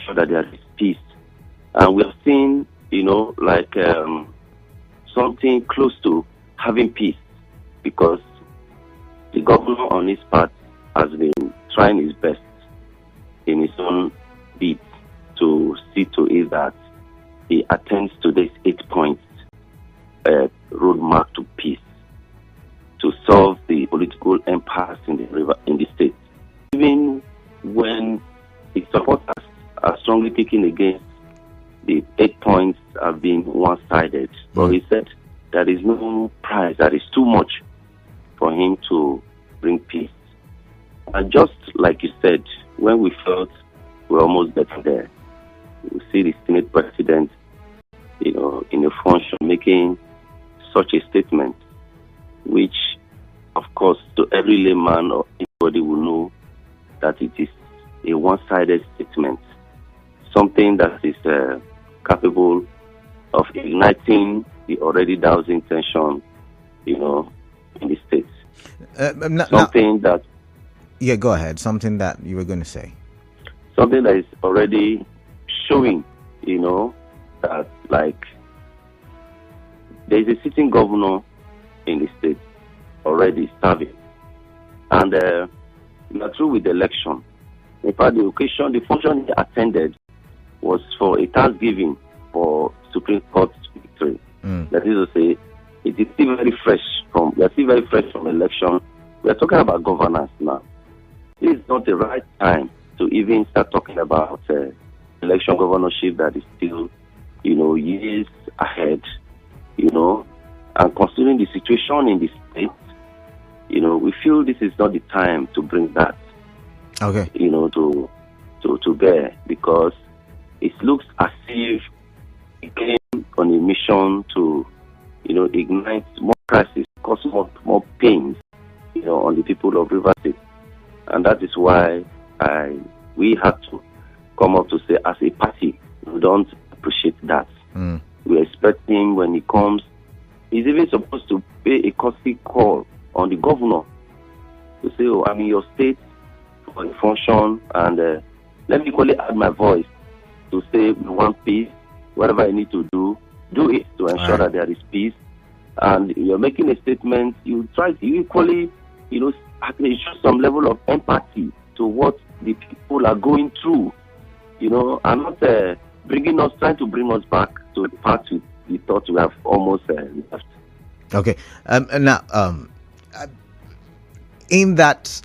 ensure that there is peace. And we have seen, like something close to having peace, because the governor on his part has been trying his best in his own bid to see to it that he attends to this 8 points roadmap to peace, to solve the political impasse in the state. Even when his supporters are strongly kicking against the 8 points have been one-sided, but he said there is no price, that is too much for him to bring peace. And just like you said, when we felt we're almost getting there, we see the Senate president, in a function, making such a statement, which, of course, to every layman or anybody will know that it is a one-sided statement, something that is capable of igniting the already dousing tension, in the states. Yeah, go ahead. Something that you were going to say. Something that is already showing, that like there is a sitting governor in the state already serving, and we are through with the election. In fact, the function he attended was for a thanksgiving for Supreme Court victory. That is to say, it is still very fresh from election. We are talking about governance now. This is not the right time to even start talking about election governorship that is still, years ahead, and considering the situation in the state, we feel this is not the time to bring that, to bear, because it looks as if it came on a mission to, ignite more crisis, cause more pains, on the people of Rivers State. And that is why we have to come up to say, as a party, we don't appreciate that. We expect him, when he comes, he's even supposed to pay a courtesy call on the governor to say, I'm in your state for a function, and let me equally add my voice to say we want peace. Whatever I need to do it to ensure that there is peace. And you're making a statement, you equally, show some level of empathy to what the people are going through, and not trying to bring us back to the path we thought we have almost left. Okay. Now, in that,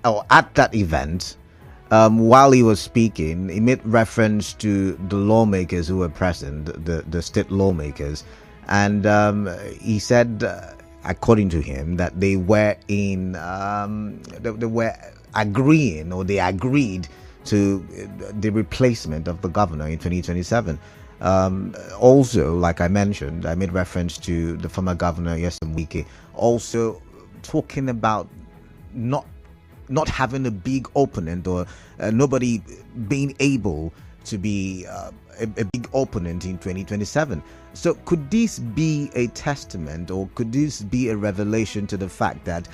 or at that event, while he was speaking, he made reference to the lawmakers who were present, the state lawmakers, and he said, according to him, that they were they were agreeing, or they agreed to the replacement of the governor in 2027. Also, like I mentioned, I made reference to the former governor, Nyesom Wike, also talking about not having a big opponent, or nobody being able to be a big opponent in 2027. So could this be a testament, or could this be a revelation to the fact that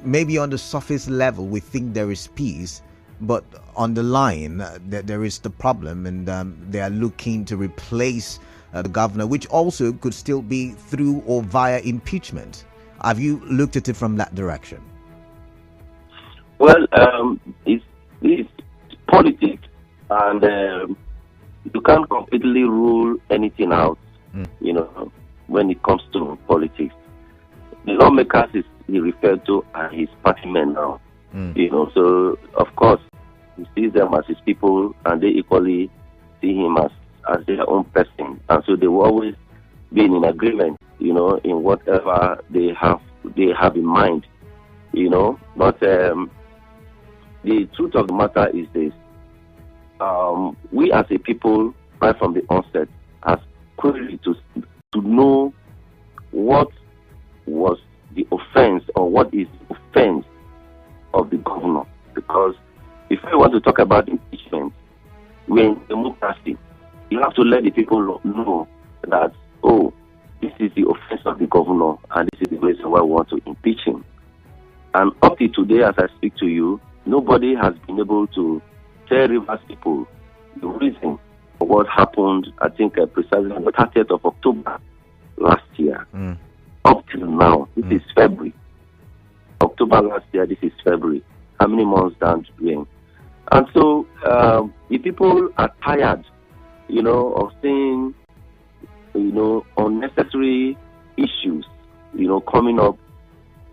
maybe on the surface level we think there is peace, but on the line that there is the problem, and they are looking to replace the governor, which also could still be through or via impeachment? Have you looked at it from that direction? Well, it's politics, and you can't completely rule anything out, when it comes to politics. The lawmakers he referred to are his party men now, so of course he sees them as his people, and they equally see him as their own person, and so they will always be in agreement, in whatever they have in mind, but the truth of the matter is this. We as a people, right from the onset, has queried to know what was the offense, or what is the offense of the governor. Because if we want to talk about impeachment, we're in democracy. You have to let the people know that, this is the offense of the governor, and this is the reason why we want to impeach him. And up to today, as I speak to you, nobody has been able to tell Rivers people the reason for what happened, I think precisely on the 30th of October last year, up till now, this is February. October last year, this is February. How many months down the drain? And so the people are tired, of seeing, unnecessary issues, coming up.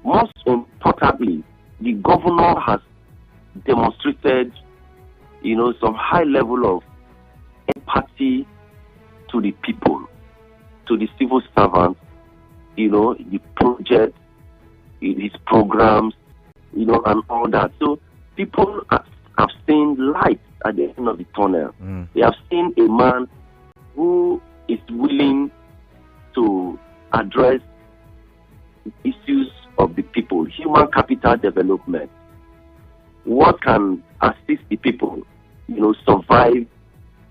Most importantly, the governor has demonstrated, some high level of empathy to the people, to the civil servants, the project, his programs, and all that. So people have seen light at the end of the tunnel. They have seen a man who is willing to address issues of the people, human capital development. What can assist the people, survive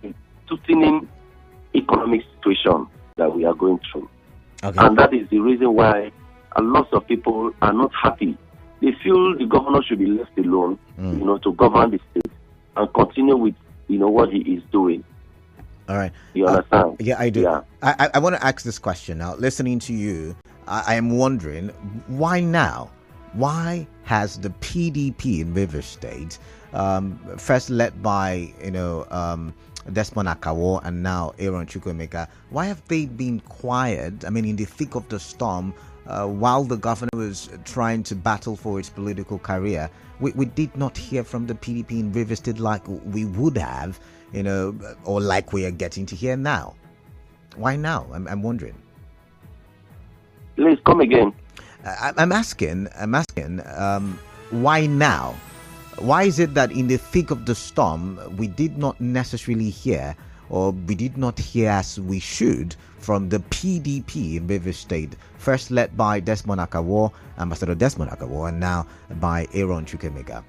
the threatening economic situation that we are going through. Okay. And that is the reason why a lot of people are not happy. They feel the governor should be left alone, to govern the state and continue with, what he is doing. All right. You understand? Yeah, I do. Yeah. I want to ask this question now. Listening to you, I am wondering, why now? Why has the PDP in Rivers State, first led by, Desmond Akawo and now Aaron Chukwuemeka, why have they been quiet? I mean, in the thick of the storm, while the governor was trying to battle for his political career, we did not hear from the PDP in Rivers State like we would have, or like we are getting to hear now. Why now? I'm wondering. Please come again. I'm asking, why now? Why is it that in the thick of the storm, we did not necessarily hear, or we did not hear as we should, from the PDP in Rivers State, first led by Desmond Akawo, Ambassador Desmond Akawo, and now by Aaron Chukwuemeka?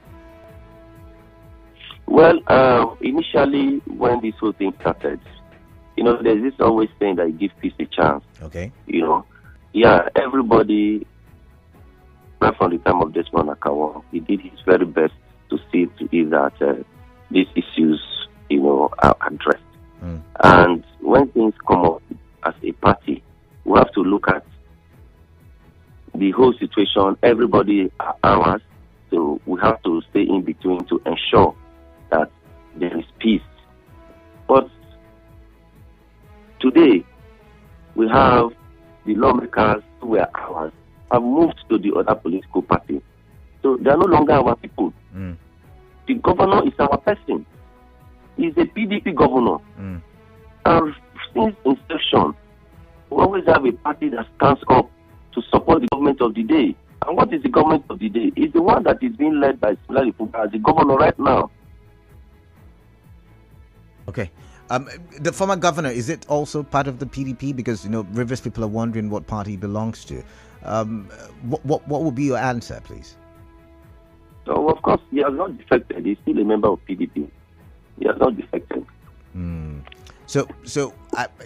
Well, initially, when this whole thing started, there's this always saying that give peace a chance. Okay. Everybody, right from the time of Desmond Akawo, he did his very best to see to it that these issues, are addressed. And when things come up as a party, we have to look at the whole situation. Everybody are ours, so we have to stay in between to ensure that there is peace. But today, we have the lawmakers who were ours have moved to the other political party. So they are no longer our people. The governor is our person. He's a PDP governor. And since inception, we always have a party that stands up to support the government of the day. And what is the government of the day? It's the one that is being led by Fubara, the governor right now. Okay. The former governor, is it also part of the PDP? Because, Rivers people are wondering what party he belongs to. What would be your answer, please? So, of course, he has not defected. He's still a member of PDP. He has not defected. So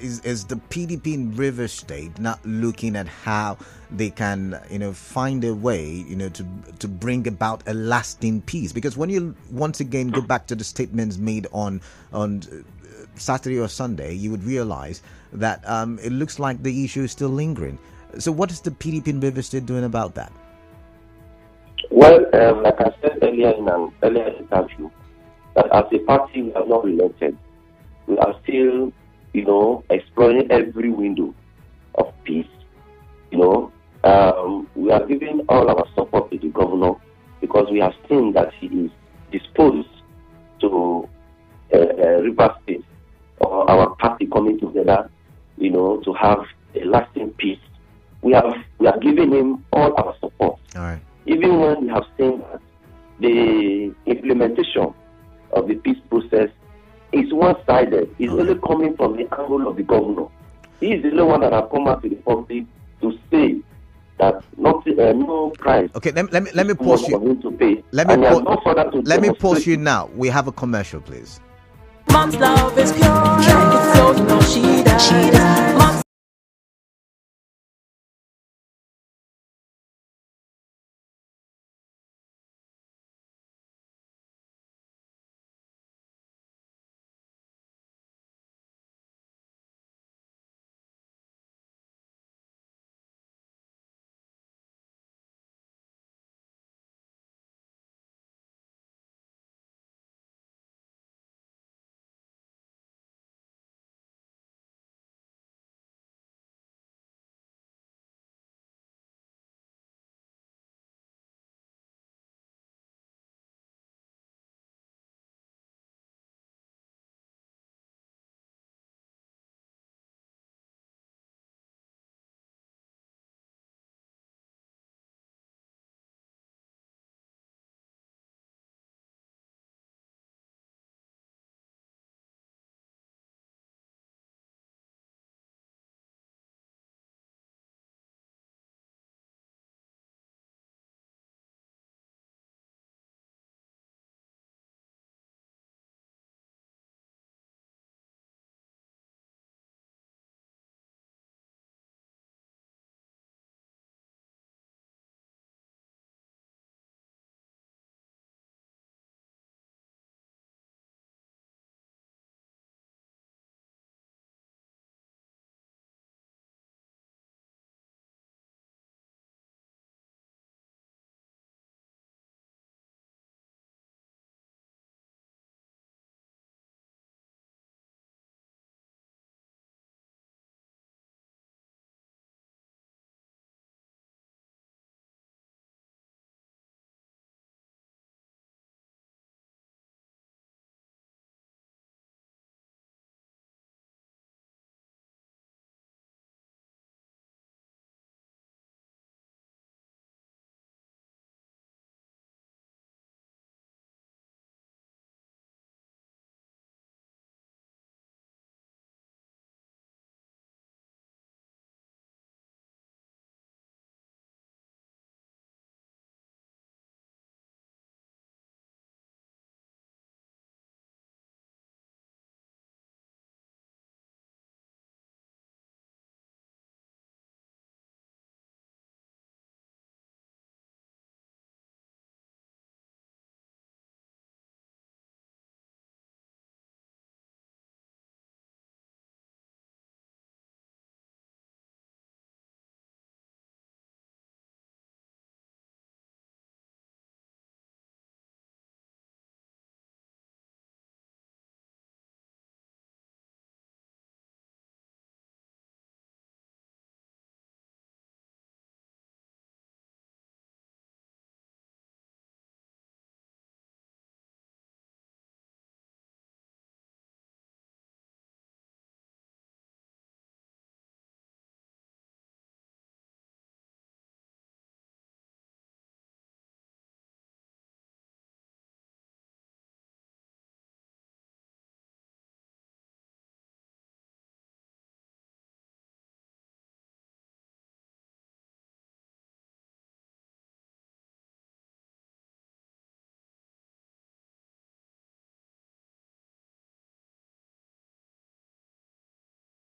is the PDP in Rivers State not looking at how they can, find a way, to bring about a lasting peace? Because when you once again go back to the statements made on Saturday or Sunday, you would realize that it looks like the issue is still lingering. So what is the PDP in Rivers State doing about that? Well, like I said earlier in an earlier interview, that as a party we have not relented. We are still, exploring every window of peace. We are giving all our support to the governor because we have seen that he is disposed to Rivers State or our party coming together, to have a lasting peace. We are giving him all our support. All right. Even when we have seen that the implementation of the peace process is one-sided. It's only coming from the angle of the governor. He is the only one that has come out to the public to say that no price. Okay, let me pause you. To pay. Let me pause you now. We have a commercial, please. Mom's love is pure. It's so she does.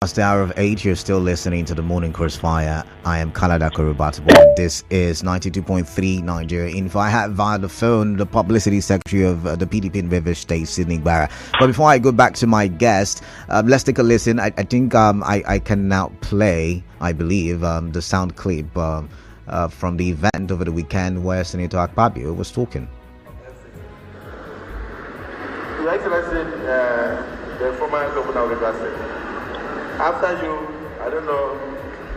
Past the hour of 8, you're still listening to the Morning Crossfire. I am Kalada Korobatibo. This is 92.3 Nigeria Info. I have via the phone the Publicity Secretary of the PDP in Rivers State, Sydney Gbara. But before I go back to my guest, let's take a listen. I think I can now play, I believe, the sound clip from the event over the weekend where Senator Akpabio was talking. Your Excellency, the former governor of Rivers State. After you, I don't know,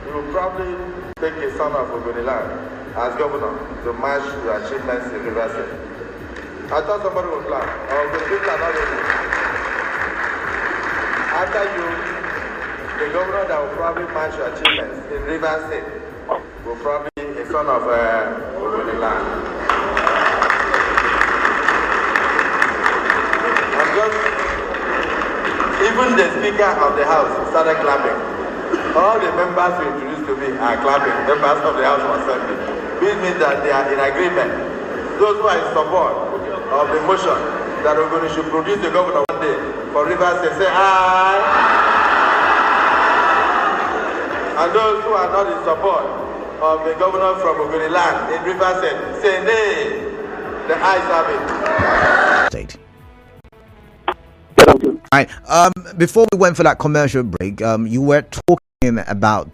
you will probably take a son of Ogoniland as governor to match your achievements in Rivers State. I thought somebody would plan, or the people are not ready. After you, the governor that will probably match your achievements in Rivers State will probably be a son of Ogoniland. I'm just... Even the Speaker of the House started clapping. All the members who introduced to me are clapping, members of the House of Assembly. Which means that they are in agreement. Those who are in support of the motion that we're going to produce the governor one day for Rivers State, say aye. And those who are not in support of the governor from Ogoniland in Rivers State, say nay. The ayes have it. State. All right. Before we went for that commercial break, you were talking about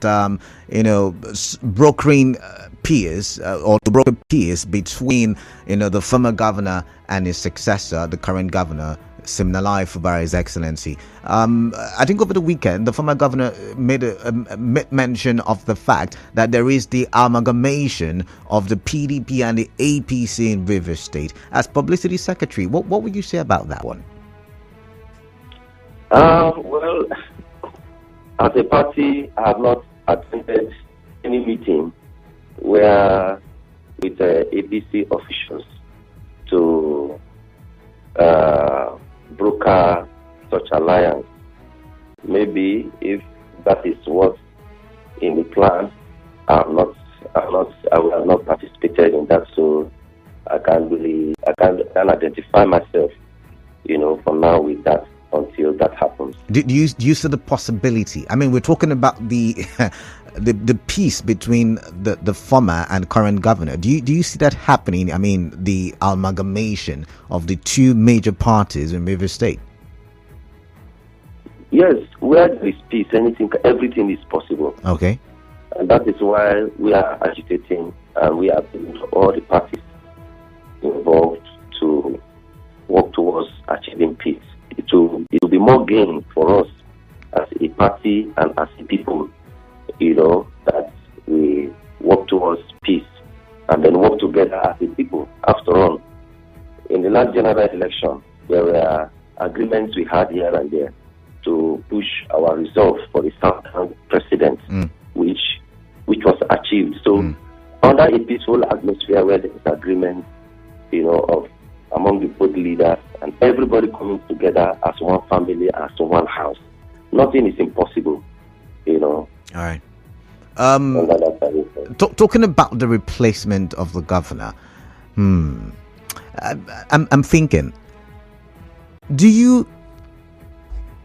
brokering peers or the broker peers between the former governor and his successor, the current governor, Siminalayi Fubara, His Excellency. I think over the weekend, the former governor made mention of the fact that there is the amalgamation of the PDP and the APC in Rivers State. As Publicity Secretary, what would you say about that one? Well, as a party, I have not attended any meeting where with APC officials to broker such alliance. Maybe if that is what's in the plan, I will have not participated in that, so I can't identify myself, from now with that. Until that happens. Do you see the possibility? I mean, we're talking about the the peace between the former and current governor. Do you see that happening? I mean, the amalgamation of the two major parties in Rivers State. Yes, where there is peace, everything is possible. Okay. And that is why we are agitating, and we are appealing to all the parties involved to work towards achieving peace. It will be more gain for us as a party and as a people, that we work towards peace and then work together as a people. After all, in the last general election, there were agreements we had here and there to push our resolve for the Southern president, which was achieved. So, under a peaceful atmosphere where there is agreement, of among the both leaders and everybody coming together as one family, as one house. Nothing is impossible, All right. Talking about the replacement of the governor, I'm thinking, do you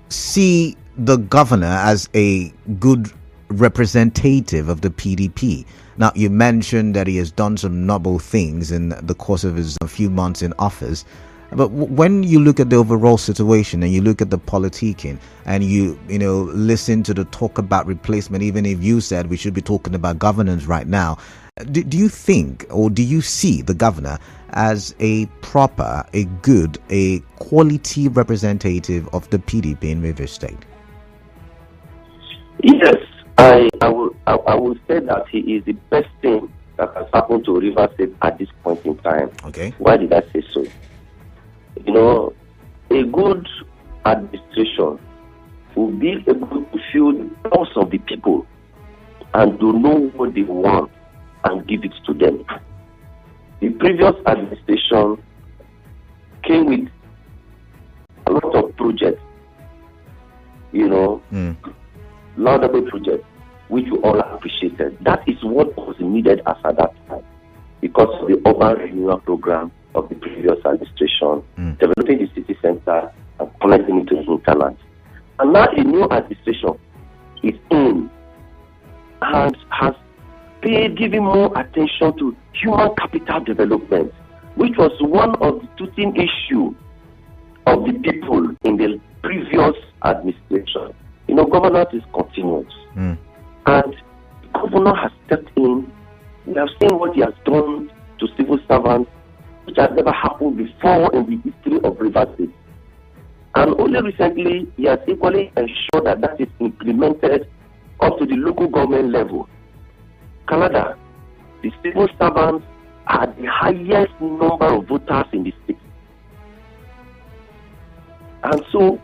see the governor as a good representative of the PDP? Now, you mentioned that he has done some noble things in the course of his few months in office. But when you look at the overall situation and you look at the politicking and you listen to the talk about replacement, even if you said we should be talking about governance right now, do you think, or do you see the governor as a proper, a good, a quality representative of the PDP in Rivers State? Yes. I will say that he is the best thing that has happened to Rivers State at this point in time. Okay. Why did I say so? A good administration will be able to feel the pulse of the people and to know what they want and give it to them. The previous administration came with a lot of projects, laudable projects, which we all appreciated. That is what was needed as at that time because of the urban renewal program of the previous administration, developing the city center and connecting it to the hinterland. And now a new administration and has giving more attention to human capital development, which was one of the tootling issues of the people in the previous administration. Governance is continuous. And the governor has stepped in. We have seen what he has done to civil servants, which has never happened before in the history of Rivers State. And only recently, he has equally ensured that that is implemented up to the local government level. Canada, the civil servants are the highest number of voters in the state. And so,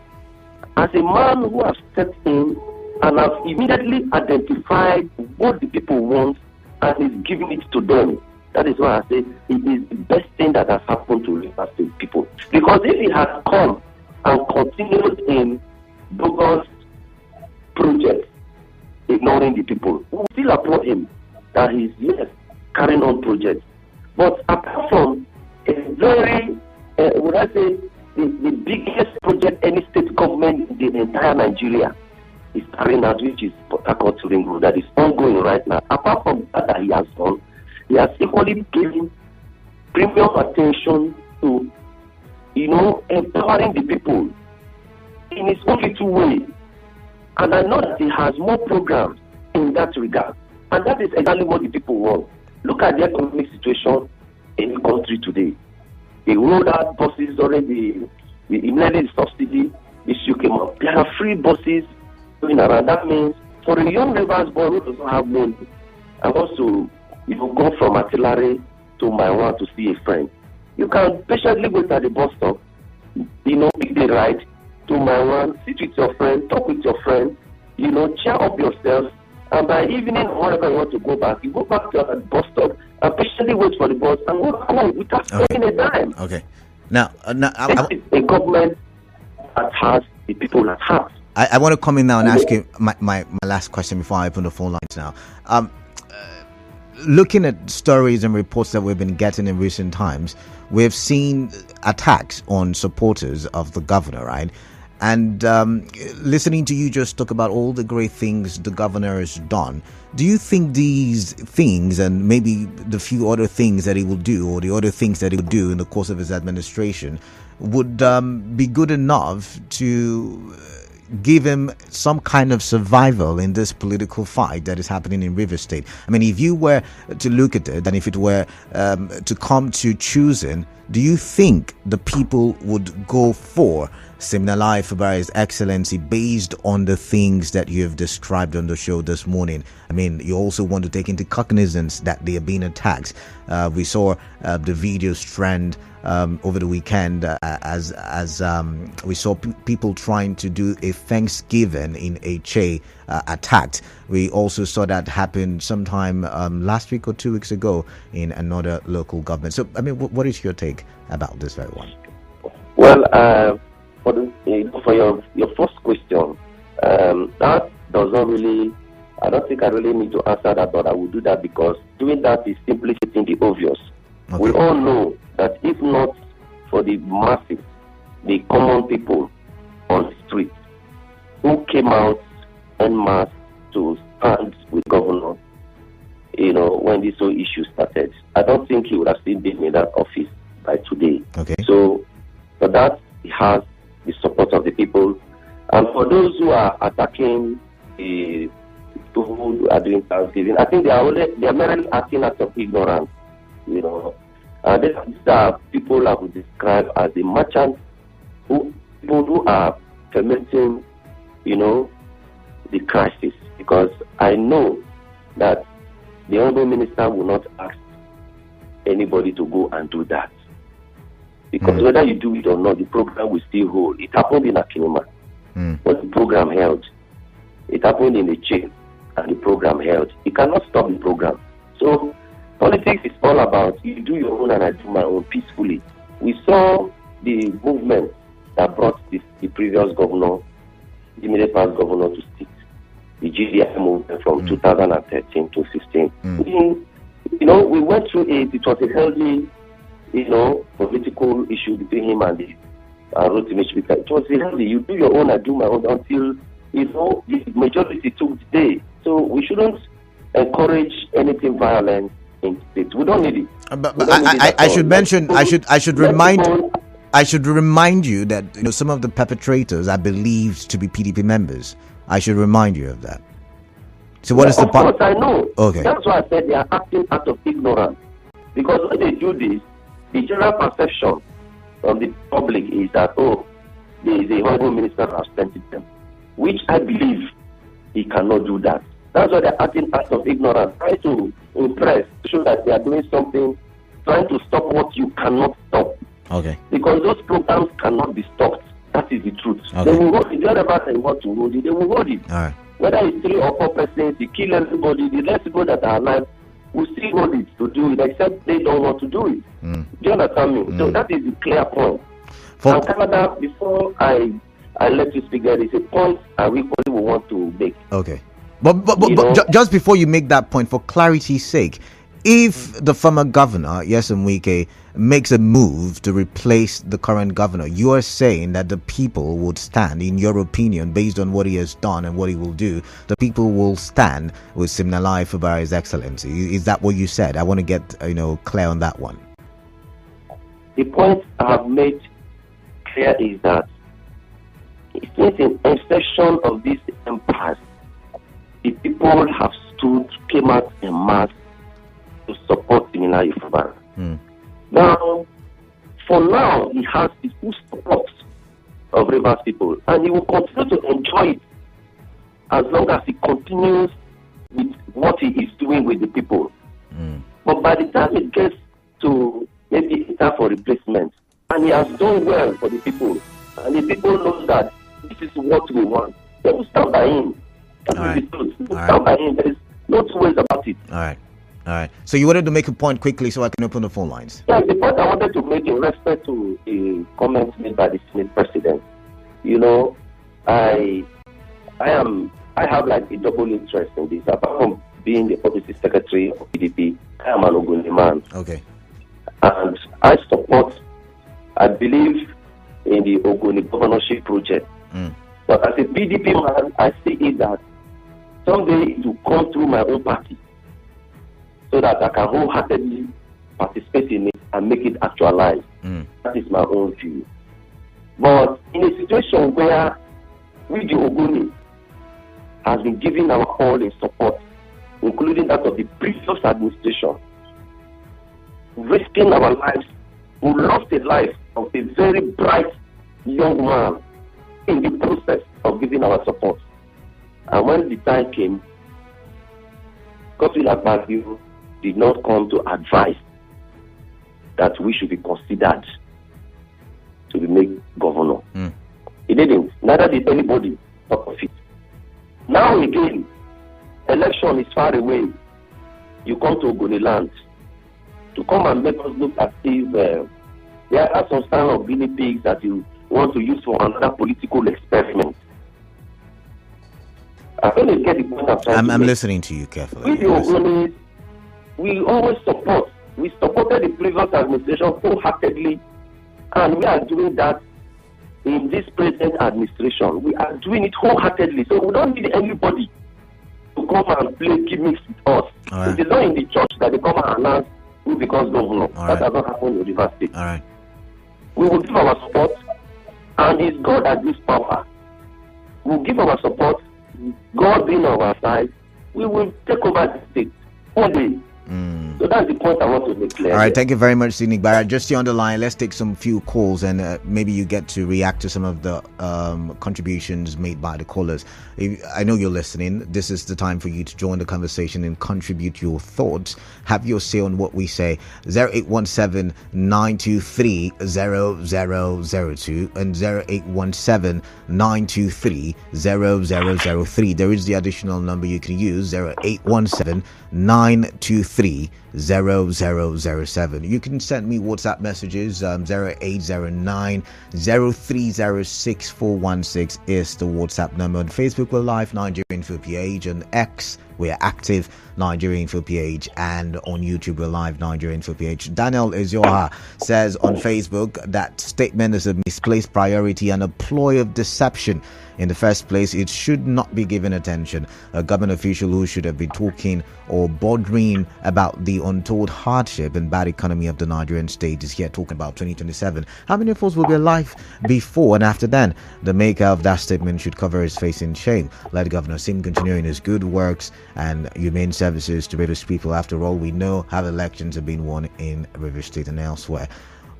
as a man who has stepped in and has immediately identified what the people want and is giving it to them, that is why I say it is the best thing that has happened to Rivers State people. Because if he had come and continued in bogus projects, ignoring the people, we will still applaud him that he is, yes, carrying on projects. But apart from a very, would I say, the biggest project any state government in the entire Nigeria is carrying out, which is Port Harcourt to Ring Road, that is ongoing right now. Apart from that he has done, he has equally given premium attention to, empowering the people in his own little way. And I know that he has more programs in that regard. And that is exactly what the people want. Look at the economic situation in the country today. They rolled out buses already, immediately the subsidy issue came up. There are free buses going around. That means for a young Rivers boy who doesn't have money, I want to go from artillery to my one to see a friend. You can patiently wait at the bus stop, pick the ride to my one, sit with your friend, talk with your friend, cheer up yourself. And by evening, wherever you want to go back, you go back to the bus stop and patiently wait for the bus and walk home without spending a dime. Okay. Now, this is a government that has the people at heart. I want to come in now and ask you my last question before I open the phone lines now. Looking at stories and reports that we've been getting in recent times, we've seen attacks on supporters of the governor, right? And listening to you just talk about all the great things the governor has done, do you think these things and maybe the few other things that he will do or the other things that he will do in the course of his administration would be good enough to give him some kind of survival in this political fight that is happening in Rivers State? I mean, if you were to look at it and if it were to come to choosing, do you think the people would go for Siminalayi Fubara's Excellency based on the things that you have described on the show this morning? I mean, you also want to take into cognizance that they are being attacked. We saw the video strand over the weekend as we saw people trying to do a Thanksgiving in Che attacked. We also saw that happen sometime last week or 2 weeks ago in another local government. So, I mean, what is your take about this very one? Well, for your first question, that does not really, I don't think I really need to answer that, but I will do that because doing that is simply stating the obvious. Okay. We all know that if not for the masses, the common people on the street who came out en masse to stand with governor, when this whole issue started, I don't think he would have still been in that office by today. Okay. So for that, he has the support of the people. And for those who are attacking the people who are doing Thanksgiving, I think they are merely acting out of ignorance. These are people I would describe as the merchants, people who are fermenting, the crisis. Because I know that the Honorable Minister will not ask anybody to go and do that. Because whether you do it or not, the program will still hold. It happened in Akinuma, but the program held. It happened in the chain, and the program held. You cannot stop the program. So politics is all about you do your own and I do my own peacefully. We saw the movement that brought the previous governor, the immediate past governor, to sit. The GDI movement from 2013 to 15. We went through it. It was a healthy, political issue between him and the Rotimi Speaker. It was healthy. You do your own, I do my own until, the majority took the day. So we shouldn't encourage anything violent in states. We don't need it. But I should mention, I should remind you that some of the perpetrators are believed to be PDP members. I should remind you of that. So what is the part? Of course, I know. Okay. That's why I said they are acting out of ignorance. Because when they do this, the general perception of the public is that, there is a honorable minister who has sent them, which I believe he cannot do that. That's why they're acting out of ignorance, trying to impress, to show that they are doing something, trying to stop what you cannot stop. Okay. Because those programs cannot be stopped. That is the truth. Okay. They will hold it. Wherever they want to hold it, they will hold it. All right. Whether it's 3 or 4 persons, they kill everybody, the less people that are alive will still hold it to do it, except they don't want to do it. Do you understand me? So that is the clear point. For Canada, before I let you speak, there is a point I equally will want to make. Okay. But just before you make that point, for clarity's sake, if the former governor, Nyesom Wike, makes a move to replace the current governor, you are saying that the people would stand, in your opinion, based on what he has done and what he will do, the people will stand with Siminalayi Fubara's Excellency. Is that what you said? I want to get clear on that one. The point I have made clear is that since the inception of this impasse, the people have came out en masse to support Siminalayi Fubara. Now, for now, he has the full support of Rivers people, and he will continue to enjoy it as long as he continues with what he is doing with the people. But by the time it gets to maybe it's time for replacement, and he has done well for the people, and the people know that this is what we want, they will stand by him. That is the truth. They will stand by him. There is no two ways about it. All right. So you wanted to make a point quickly so I can open the phone lines. Yeah, the point I wanted to make in respect to the comments made by the Senate President. I have like a double interest in this. Apart from being the Publicity Secretary of PDP, I am an Ogoni man. Okay. And I believe in the Ogoni governorship project. But as a PDP man, I see it that someday it will come through my own party, so that I can wholeheartedly participate in it and make it actualize. That is my own view. But in a situation where we, the Ogoni, has been giving our all in support, including that of the previous administration, risking our lives, who lost the life of a very bright young man in the process of giving our support. And when the time came, Godswill Akpabio did not come to advise that we should be considered to be made governor. He didn't. Neither did anybody talk of it. Now again, election is far away. You come to Ogoni land to come and make us look as if there are some kind of guinea pigs that you want to use for another political experiment. I don't get the point I'm listening to you carefully. We the Ogonis, we always support. We supported the previous administration wholeheartedly, and we are doing that in this present administration. We are doing it wholeheartedly, so we don't need anybody to come and play gimmicks with us. It is not in the church that they come and announce who becomes governor. That does not happen in Rivers State. We will give our support, and it's God that gives power. We will give our support. God being on our side, we will take over the state one day. So that's the point I want to make clear. All right, thank you very much, Gbara. Just here on the line, let's take some few calls and maybe you get to react to some of the contributions made by the callers. I know you're listening. This is the time for you to join the conversation and contribute your thoughts. Have your say on what we say. 0817-923-0002 and 0817-923-0003. There is the additional number you can use, 0817-923-0007. You can send me WhatsApp messages. 0809-0306-416 is the WhatsApp number. On Facebook, we're live, Nigerian Info page. On X, We are active, Nigeria Info PH, and on YouTube we're live, Nigeria Info PH. Daniel Ezioha says on Facebook that statement is a misplaced priority and a ploy of deception. In the first place, it should not be given attention. A government official who should have been talking or bothering about the untold hardship and bad economy of the Nigerian state is here talking about 2027. How many of us will be alive before and after then? The maker of that statement should cover his face in shame. Let Governor Sim continue in his good works and humane services to British people. After all, we know how elections have been won in Rivers State and elsewhere.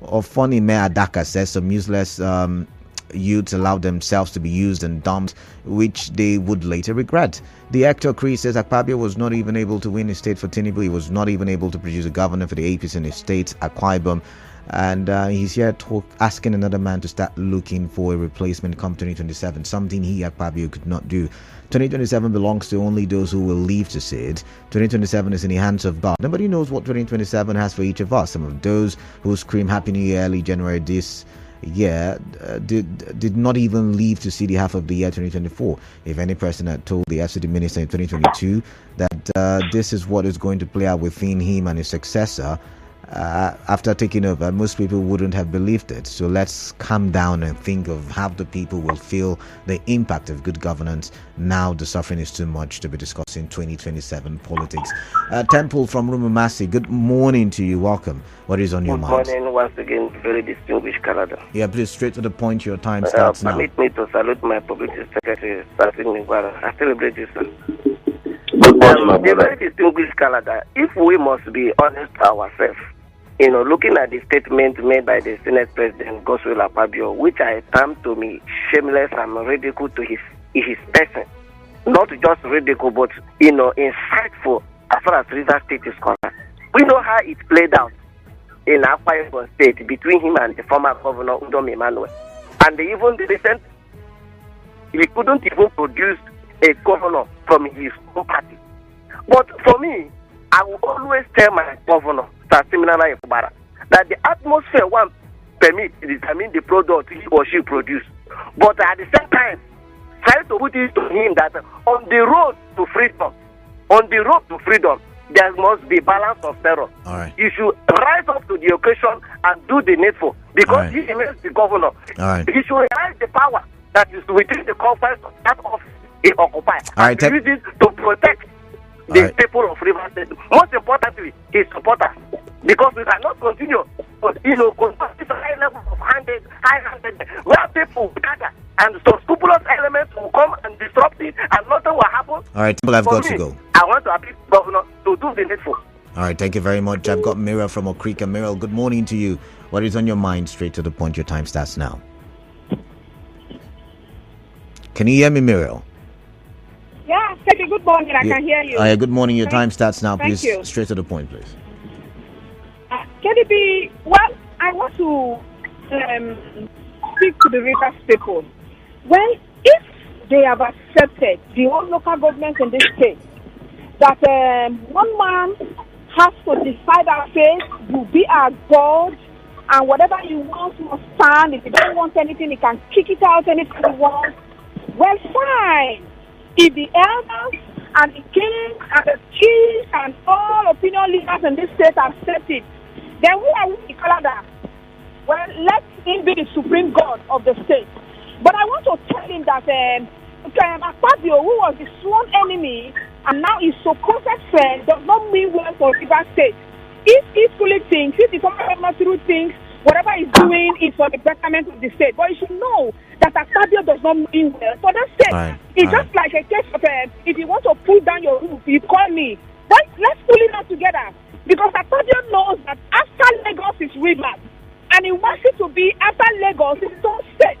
Ofoni Mayor Adaka says some useless youths allow themselves to be used and dumped, which they would later regret. The actor Chris says Akpabio was not even able to win his state for Tinubu. He was not even able to produce a governor for the APC in his state, Akwa Ibom. And he's here asking another man to start looking for a replacement come 2027, something he, Akpabio, could not do. 2027 belongs to only those who will live to see it. 2027 is in the hands of God. Nobody knows what 2027 has for each of us. Some of those who scream Happy New Year early January this year did not even leave to see the half of the year 2024. If any person had told the FCD minister in 2022 that this is what is going to play out within him and his successor after taking over, most people wouldn't have believed it. So let's calm down and think of how the people will feel the impact of good governance. Now the suffering is too much to be discussing 2027 politics. Temple from Rumumasi, good morning to you. Welcome. What is on your mind? Good morning once again, very distinguished Canada. Yeah, please, straight to the point. Your time starts now. Permit me to salute my publicity secretary, starting in Gbara. I celebrate this, sir. Good morning, my The brother. very distinguished Canada, if we must be honest to ourselves, looking at the statement made by the Senate President, Godswill Akpabio, which I term to me shameless and ridicule to his person. Not just ridicule, but, insightful as far as River State is concerned. We know how it played out in Akwa Ibom State between him and the former governor, Udom Emmanuel. And even the recent, he couldn't even produce a governor from his own party. But for me, I will always tell my governor, similarly in Fubara, that the atmosphere one permit determine the product he or she produce. But at the same time, try to put it to him that on the road to freedom, there must be balance of terror. All right. You should rise up to the occasion and do the needful, because he remains the governor. All right. He should realize the power that is within the confines of that office he occupies. All right, Use it to protect the people of Rivers State. Most importantly, his supporters, because we cannot continue, conduct this high level of high-handed, where people gather and some scrupulous elements will come and disrupt it, and nothing will happen. All right, Temple, I've got to go. I want to appeal to the governor to do the needful. All right, thank you very much. I've got Mira from Okrika. Mira, good morning to you. What is on your mind? Straight to the point. Your time starts now. Can you hear me, Mira? Yeah, Secretary, good morning. I can hear you. Good morning. Your time starts now. Thank Please, you. straight to the point, please. KDB, well, I want to speak to the Rivers people. Well, if they have accepted, the whole local governments in this state, that one man has to decide our fate, you be our God, and whatever he wants must stand. If he don't want anything, he can kick it out anything he wants. Well, fine. If the elders and the kings and the chiefs and all opinion leaders in this state accept it, then who are we in Canada? Well, let him be the supreme God of the state. But I want to tell him that Akpabio, who was his sworn enemy and now his supposed friend, does not mean well for Rivers State. If he truly thinks, if the former governor truly thinks, whatever he's doing is for the betterment of the state. But you should know that Akpabio does not mean well for the state. Right. It's just like a case of if you want to pull down your roof, you call me. But let's pull it all together. Because Akpabio knows that after Lagos is Rivers, and he wants it to be after Lagos is its own state.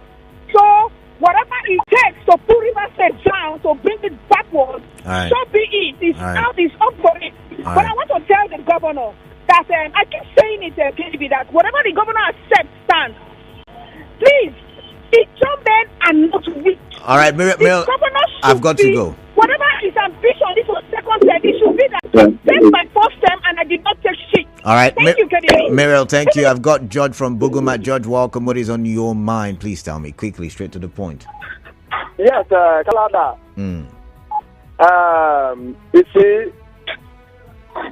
So whatever it takes to pull Rivers State down, to bring it backwards, so be it. It's out, it's up for it. But I want to tell the governor that I keep saying it, KDB, that whatever the governor accepts stands. Please, the young men are not weak. All right, Mira, I've got to go. Whatever his ambition, this was second term, it should be that take my first term and I did not take shit. All right, Thank you, KDB. Muriel, thank you. I've got George from Buguma. George, welcome. What is on your mind? Please tell me quickly, straight to the point. Yes, Canada. You see,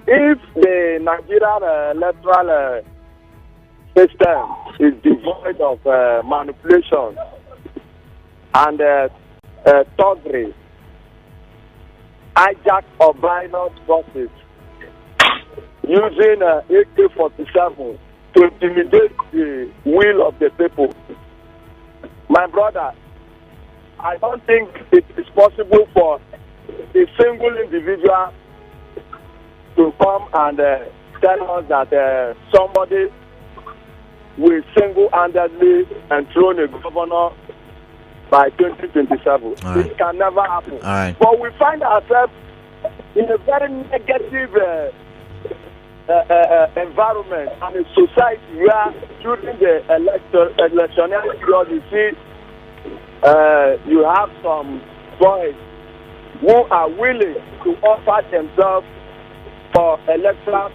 if the Nigerian electoral system is devoid of manipulation and thuggery, hijack of violent forces, using AK-47 to intimidate the will of the people. My brother, I don't think it is possible for a single individual to come and tell us that somebody will single-handedly enthrone a governor by 2027. Right. It can never happen. Right. But we find ourselves in a very negative environment and a society where during the electionary period you see you have some boys who are willing to offer themselves for electoral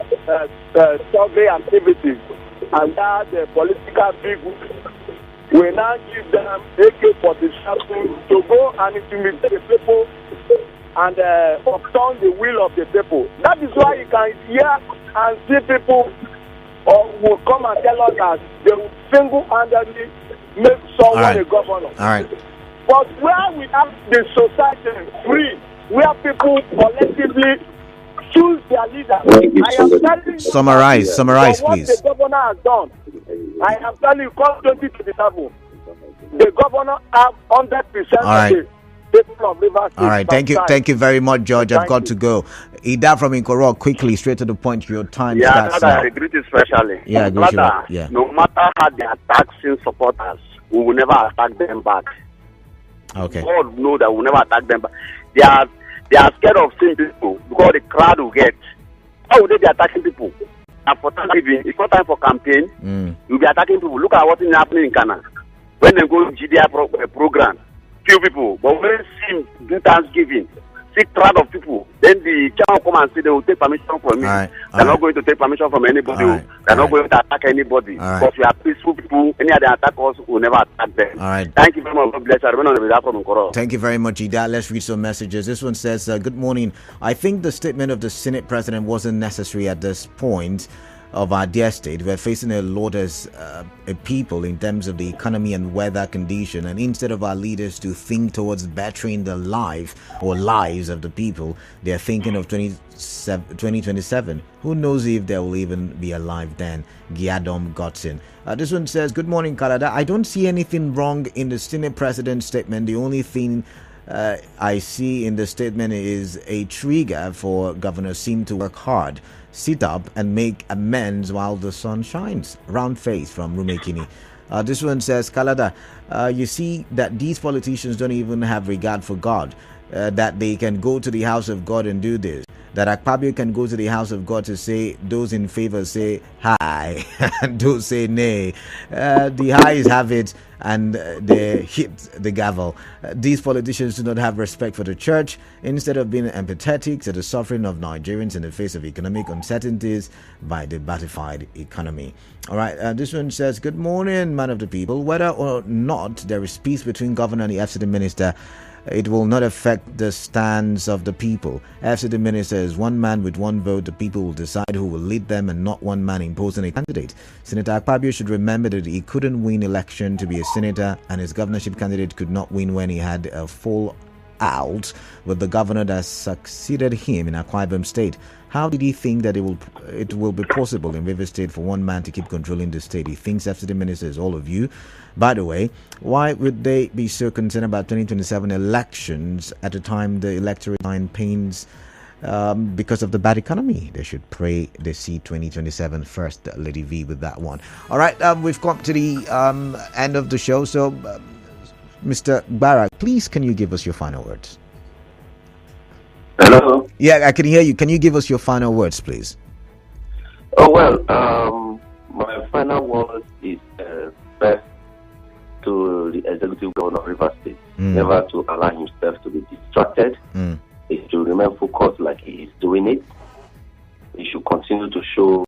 survey activities, and that the political people will now give them AK-47 to go and intimidate the people and upturn the will of the people. That is why you can hear and see people will come and tell us that they will single-handedly make someone a governor. All right. But where we have the society free, where people collectively choose their leader, I am telling you. Summarize, what please. the governor has done, I am telling you, come 2027, the governor have 100% right. of the people of Rivers State. All right, thank you very much, George. I've got to go. Ida from Inkoro, quickly, straight to the point. Your time starts now. I greet especially. Yeah, yeah. No matter how they attack sin supporters, we will never attack them back. Okay. God know that we will never attack them back. They are scared of sin people because the crowd will get. How would they be attacking people? And for Thanksgiving, it's not time for campaign. You'll be attacking people. Look at what is happening in Ghana. When they go to GDI program, few people, but when they do Thanksgiving, see crowd of people, then the chairman come and say they will take permission from me. They're not going to take permission from anybody. They're not going to attack anybody. Because we are peaceful people. Any other attack us will never attack them. All right. Thank you very much. God bless you. Thank you very much, Ida. Let's read some messages. This one says, good morning. I think the statement of the Senate President wasn't necessary at this point of our dear state. We're facing a lot as a people in terms of the economy and weather condition, and instead of our leaders to think towards bettering the lives of the people, they're thinking of 2027. Who knows if they will even be alive then? Giadom Gotsin. This one says, good morning, Canada. I don't see anything wrong in the Senate President's statement. The only thing I see in the statement is a trigger for Governor Sim to work hard, sit up and make amends while the sun shines. Round face from Rumekini. This one says, Kalada, you see that these politicians don't even have regard for God, that they can go to the house of God and do this, that Akpabio can go to the house of God to say, those in favor say hi, and those say nay. The highs have it and they hit the gavel. These politicians do not have respect for the church. Instead of being empathetic to the suffering of Nigerians in the face of economic uncertainties by the batified economy. All right, this one says, good morning, man of the people. Whether or not there is peace between governor and the FCD minister, it will not affect the stance of the people. FCD minister is one man with one vote. The people will decide who will lead them and not one man imposing a candidate. Senator Akpabio should remember that he couldn't win election to be a senator, and his governorship candidate could not win when he had a full out with the governor that succeeded him in Akwa Ibom State. How did he think that it will be possible in Rivers State for one man to keep controlling the state? He thinks FCD minister is all of you. By the way, why would they be so concerned about 2027 elections at the time the electorate line pains because of the bad economy? They should pray they see 2027 first, Lady V, with that one. All right, we've come to the end of the show. So, Mr. Gbara, please, can you give us your final words? Hello? Yeah, I can hear you. Can you give us your final words, please? Oh, well, my final word is best to the executive governor of Rivers State, never to allow himself to be distracted. He should remain focused like he is doing it. He should continue to show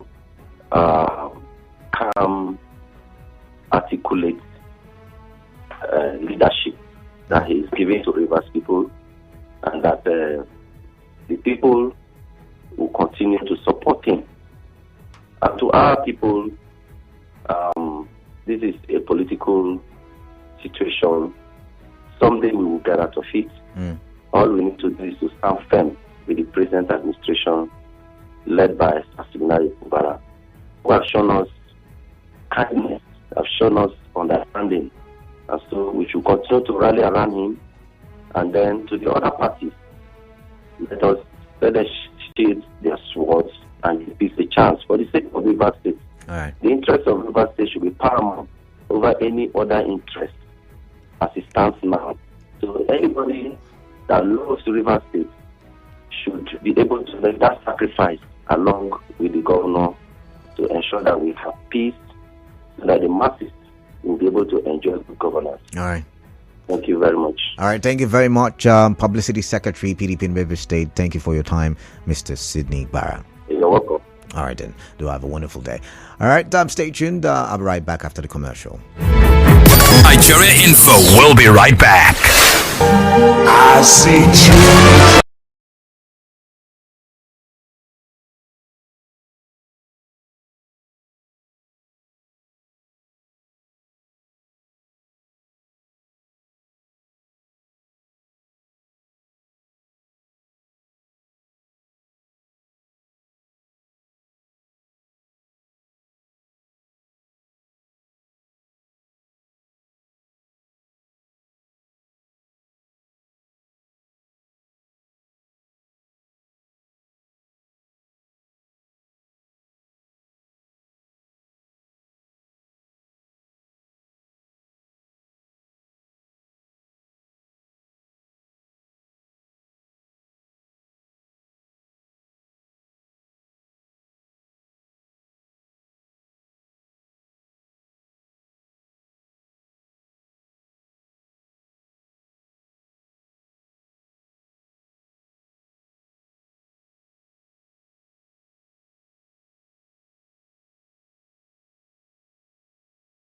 calm, articulate leadership that he is giving to Rivers people. and that the people will continue to support him. And to our people, this is a political situation. Someday we will get out of it. All we need to do is to stand firm with the present administration led by Senator Fubara, who have shown us kindness, have shown us understanding. And so we should continue to rally around him. And then to the other parties, let us shield their swords and give peace a chance for the sake of Rivers State. All right. The interest of Rivers State should be paramount over any other interest as it stands now. So anybody that loves Rivers State should be able to make that sacrifice along with the governor to ensure that we have peace so that the masses will be able to enjoy good governance. All right. Thank you very much. All right. Thank you very much, Publicity Secretary, PDP in Rivers State. Thank you for your time, Mr. Sidney Gbara. You're welcome. All right, then. Do have a wonderful day. All right. Stay tuned. I'll be right back after the commercial. Nigeria Info will be right back. I see you.